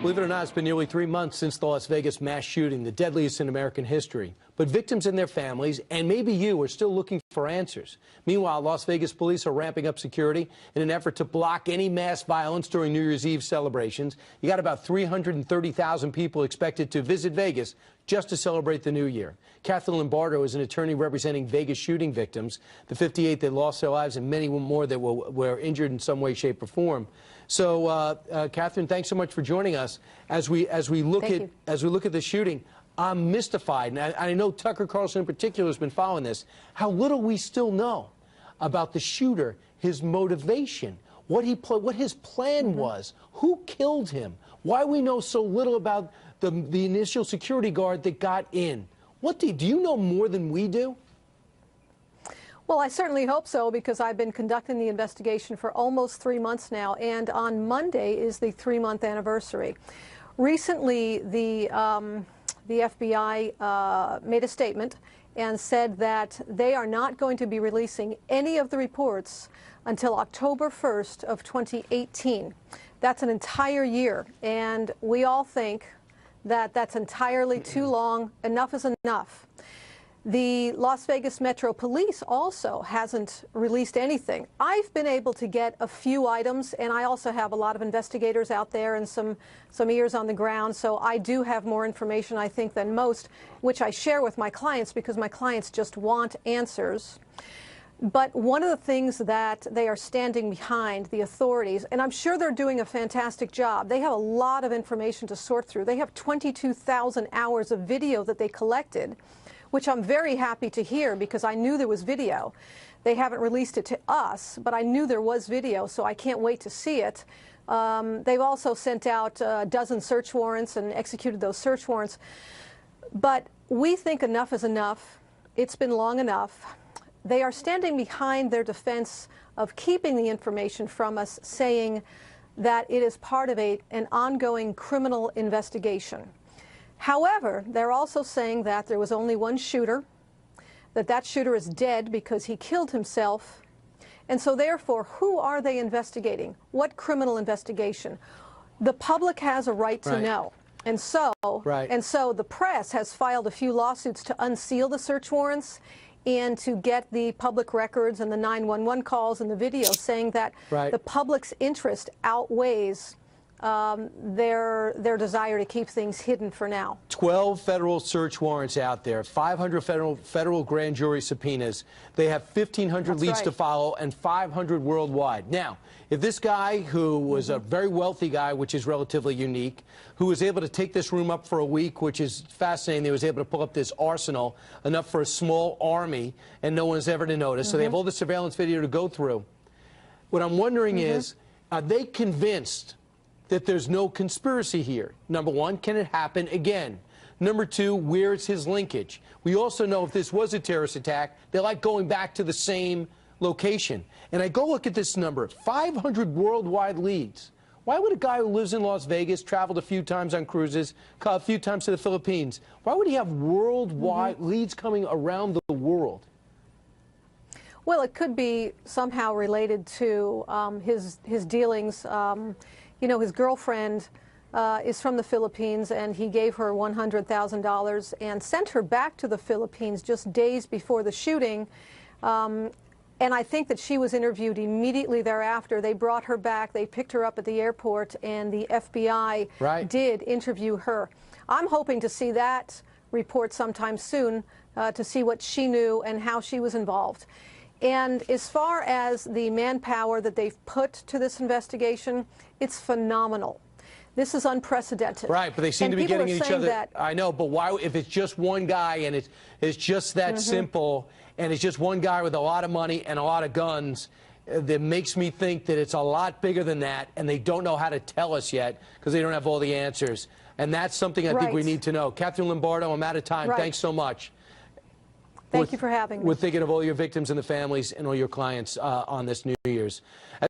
Believe it or not, it's been nearly 3 months since the Las Vegas mass shooting, the deadliest in American history. But victims and their families, and maybe you, are still looking for answers. Meanwhile, Las Vegas police are ramping up security in an effort to block any mass violence during New Year's Eve celebrations. You got about 330,000 people expected to visit Vegas just to celebrate the new year. Catherine Lombardo is an attorney representing Vegas shooting victims, the 58 that lost their lives and many more that were injured in some way, shape, or form. So, Catherine, thanks so much for joining us. As we look at the shooting, I'm mystified, and I know Tucker Carlson in particular has been following this. How little we still know about the shooter, his motivation, what his plan was, who killed him, why we know so little about the initial security guard that got in. Do you know more than we do? Well, I certainly hope so, because I've been conducting the investigation for almost 3 months now, and on Monday is the 3-month anniversary. Recently, the FBI made a statement and said that they are not going to be releasing any of the reports until October 1st of 2018. That's an entire year, and we all think that that's entirely too long. Enough is enough. The Las Vegas Metro Police also hasn't released anything. I've been able to get a few items, and I also have a lot of investigators out there and some ears on the ground, so I do have more information, I think, than most, which I share with my clients because my clients just want answers. But one of the things that they are standing behind, the authorities, and I'm sure they're doing a fantastic job. They have a lot of information to sort through. They have 22,000 hours of video that they collected, which I'm very happy to hear because I knew there was video. They haven't released it to us, but I knew there was video, so I can't wait to see it. They've also sent out a dozen search warrants and executed those search warrants. But we think enough is enough. It's been long enough. They are standing behind their defense of keeping the information from us, saying that it is part of an ongoing criminal investigation. However, they're also saying that there was only one shooter, that shooter is dead because he killed himself. And so therefore, who are they investigating? What criminal investigation? The public has a right to know. And so the press has filed a few lawsuits to unseal the search warrants and to get the public records and the 911 calls and the video, saying that the public's interest outweighs their desire to keep things hidden for now. 12 federal search warrants out there, 500 federal grand jury subpoenas. They have 1,500 leads to follow and 500 worldwide. Now, if this guy, who was a very wealthy guy, which is relatively unique, who was able to take this room up for a week, which is fascinating, they was able to pull up this arsenal, enough for a small army, and no one's ever to notice. So they have all the surveillance video to go through. What I'm wondering is, are they convinced that there's no conspiracy here? Number one, can it happen again? Number two, where's his linkage? We also know if this was a terrorist attack, they like going back to the same location. And I go look at this number, 500 worldwide leads. Why would a guy who lives in Las Vegas, traveled a few times on cruises, a few times to the Philippines, why would he have worldwide leads coming around the world? Well, it could be somehow related to his dealings. You know, his girlfriend is from the Philippines, and he gave her $100,000 and sent her back to the Philippines just days before the shooting. And I think that she was interviewed immediately thereafter. They brought her back. They picked her up at the airport, and the FBI did interview her. I'm hoping to see that report sometime soon to see what she knew and how she was involved. And as far as the manpower that they've put to this investigation, it's phenomenal. This is unprecedented. Right, but they seem to be getting at each other. I know, but why, if it's just one guy and it's just that simple, and it's just one guy with a lot of money and a lot of guns, that makes me think that it's a lot bigger than that, and they don't know how to tell us yet because they don't have all the answers. And that's something I think we need to know. Catherine Lombardo, I'm out of time. Thanks so much. Thank you for having me. We're thinking of all your victims and the families and all your clients on this New Year's.